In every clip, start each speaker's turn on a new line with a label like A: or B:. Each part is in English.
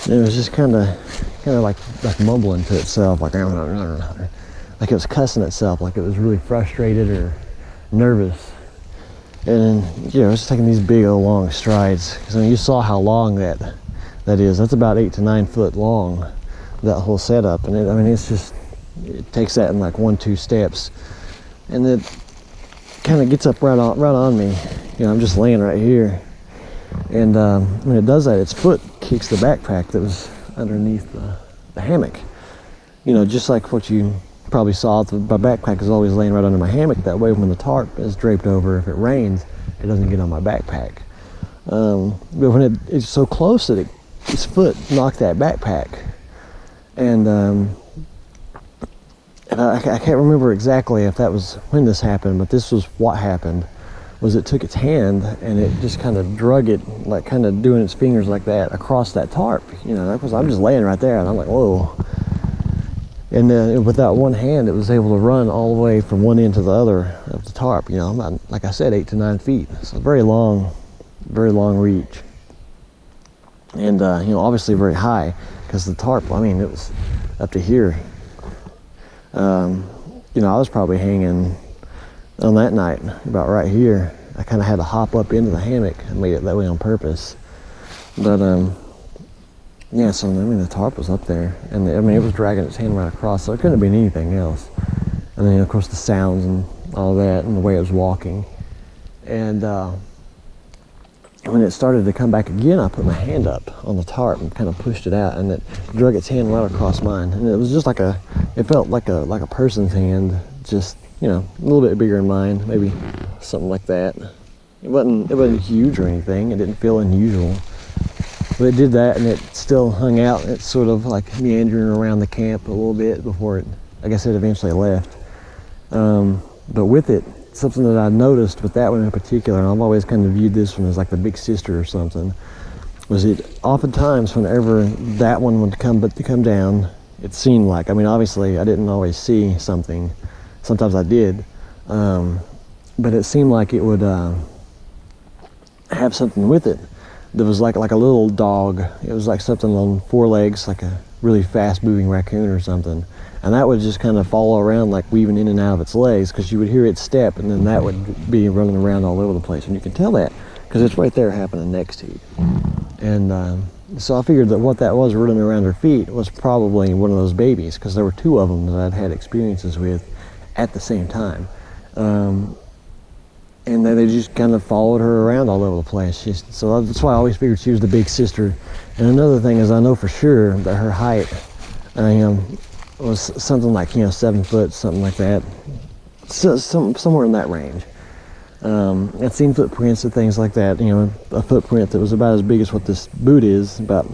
A: And it was just kind of like mumbling to itself, like it was cussing itself, like it was really frustrated or nervous. And you know, it's taking these big old long strides. Because I mean, you saw how long that is. That's about 8 to 9 foot long, that whole setup. And I mean, it takes that in like 1-2 steps, and it kind of gets up right on me. You know, I'm just laying right here, and when it does that, its foot kicks the backpack that was underneath the hammock. You know, just like what you probably saw, my backpack is always laying right under my hammock. That way, when the tarp is draped over, if it rains, it doesn't get on my backpack. But when it's so close that its foot knocked that backpack, and I can't remember exactly if that was when this happened, but this was what happened. Was it took its hand and it just kind of drug it, like kind of doing its fingers like that across that tarp. You know, that was, I'm just laying right there, and I'm like, whoa. And then with that one hand, it was able to run all the way from one end to the other of the tarp. You know, about, like I said, 8 to 9 feet. So very long reach. And you know, obviously very high, because the tarp, I mean, it was up to here. You know, I was probably hanging on that night about right here. I kind of had to hop up into the hammock. I made it that way on purpose. But yeah, so I mean, the tarp was up there, and I mean, it was dragging its hand right across, so it couldn't have been anything else. And then of course the sounds and all that, and the way it was walking. And when it started to come back again, I put my hand up on the tarp and kind of pushed it out, and it drug its hand right across mine. And it was just like it felt like a person's hand, just, you know, a little bit bigger than mine, maybe something like that. It wasn't huge or anything. It didn't feel unusual. But it did that, and it still hung out. It's sort of like meandering around the camp a little bit before it, I guess, it eventually left. But with it, something that I noticed with that one in particular, and I've always kind of viewed this one as like the big sister or something, was it oftentimes whenever that one would come down, it seemed like, I mean, obviously I didn't always see something. Sometimes I did. But it seemed like it would have something with it. There was like a little dog. It was like something on 4 legs, like a really fast moving raccoon or something. And that would just kind of follow around, like weaving in and out of its legs, because you would hear it step, and then that would be running around all over the place. And you can tell that because it's right there happening next to you. And so I figured that what that was running around her feet was probably one of those babies, because there were 2 of them that I'd had experiences with at the same time. And then they just kind of followed her around all over the place. So that's why I always figured she was the big sister. And another thing is, I know for sure that her height was something like, 7 foot, something like that. So, somewhere in that range. I'd seen footprints and things like that. A footprint that was about as big as what this boot is. About,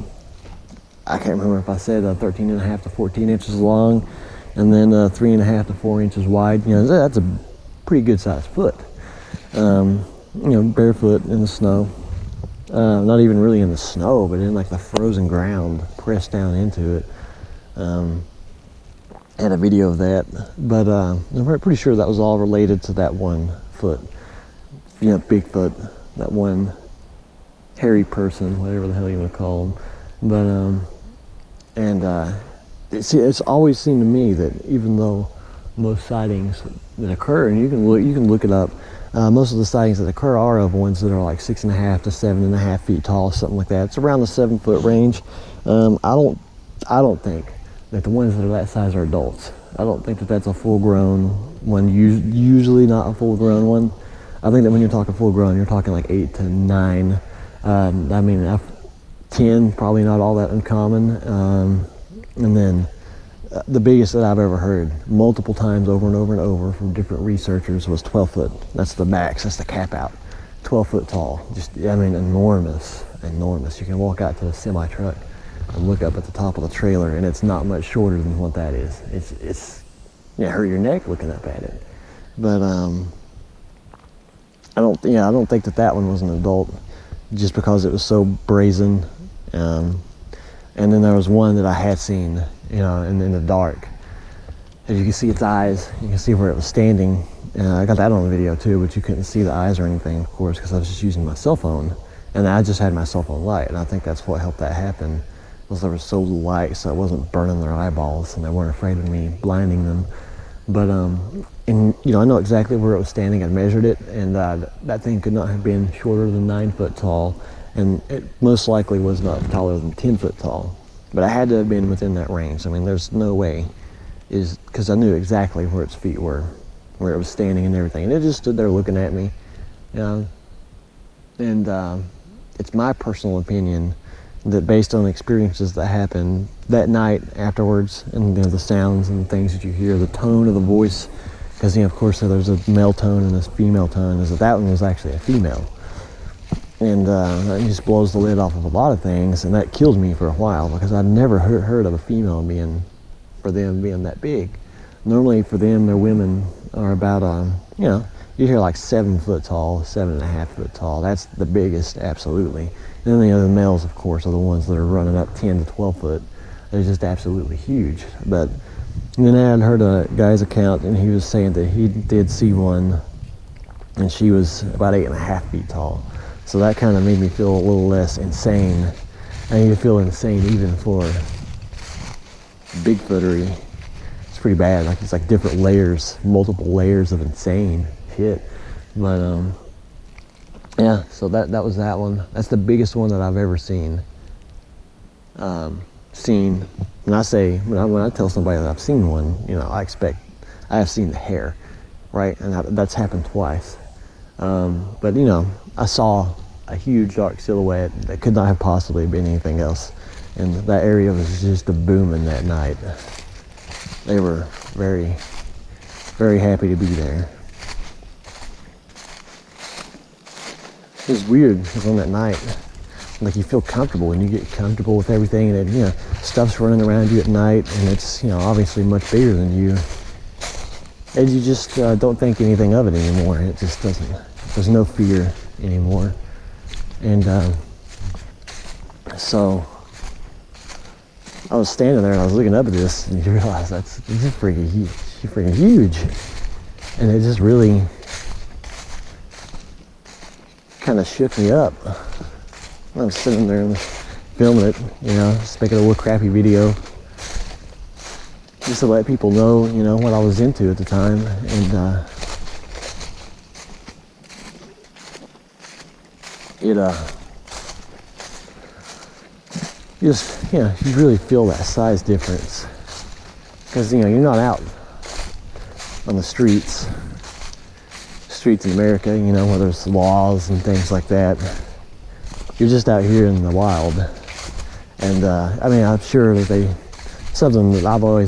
A: I can't remember if I said 13 and a half to 14 inches long, and then 3.5 to 4 inches wide. That's a pretty good sized foot. Barefoot in the snow. Not even really in the snow, but in like the frozen ground, pressed down into it. Had a video of that, but I'm pretty sure that was all related to that one foot. Bigfoot, that one hairy person, whatever the hell you want to call him. But it's always seemed to me that even though most sightings that occur, and you can look it up, most of the sightings that occur are of ones that are like 6.5 to 7.5 feet tall, something like that. It's around the 7 foot range. I don't think that the ones that are that size are adults. I don't think that that's a full-grown one. Usually not a full-grown one. I think that when you're talking full-grown, you're talking like 8 to 9. 10, probably not all that uncommon. And then the biggest that I've ever heard, multiple times over and over and over from different researchers, was 12 foot. That's the max. That's the cap out. 12 foot tall. Enormous. You can walk out to a semi-truck and look up at the top of the trailer, and it's not much shorter than what that is. It's hurt your neck looking up at it. But I don't think that one was an adult, just because it was so brazen. And then there was one that I had seen, in the dark. As you can see its eyes, you can see where it was standing. I got that on the video too, but you couldn't see the eyes or anything, of course, because I was just using my cell phone, and I just had my cell phone light, and I think that's what helped that happen. because they were so light, so it wasn't burning their eyeballs, and they weren't afraid of me blinding them. But and you know, I know exactly where it was standing. I measured it, and that thing could not have been shorter than 9 foot tall, and it most likely was not taller than 10 foot tall. But I had to have been within that range. I mean, there's no way, is because I knew exactly where its feet were, where it was standing and everything, and it just stood there looking at me, you know. And it's my personal opinion that, based on experiences that happened that night afterwards, and you know, the sounds and the things that you hear, the tone of the voice, because you know, of course there's a male tone and a female tone, is that one was actually a female. And that just blows the lid off of a lot of things, and that killed me for a while, because I'd never heard of a female being that big. Normally for them, their women are about, you know, you hear like 7 foot tall, 7.5 foot tall. That's the biggest, absolutely. And then the other males, of course, are the ones that are running up 10 to 12 foot. They're just absolutely huge. But then I had heard a guy's account, and he was saying that he did see one, and she was about 8.5 feet tall. So that kind of made me feel a little less insane. I need to feel insane even for Bigfootery. It's pretty bad. Like, it's like different layers, multiple layers of insane shit. But yeah, so that was that one. That's the biggest one that I've ever seen. When I tell somebody that I've seen one, you know, I have seen the hair, right? And that's happened twice. But you know, I saw a huge dark silhouette that could not have possibly been anything else, and that area was just a booming that night. They were very, very happy to be there. It was weird, because on that night, like, you feel comfortable, and you get comfortable with everything, and you know, stuff's running around you at night, and it's, you know, obviously much bigger than you, and you just don't think anything of it anymore. It just doesn't. There's no fear anymore. And so I was standing there, and I was looking up at this, and you realize this is freaking huge. She's freaking huge, and it just really kind of shook me up. I was sitting there and filming it, you know, just making a little crappy video, just to let people know, you know, what I was into at the time. And you really feel that size difference, because you know, you're not out on the streets in America, you know, where there's laws and things like that. You're just out here in the wild. And I mean, I'm sure that something that I've always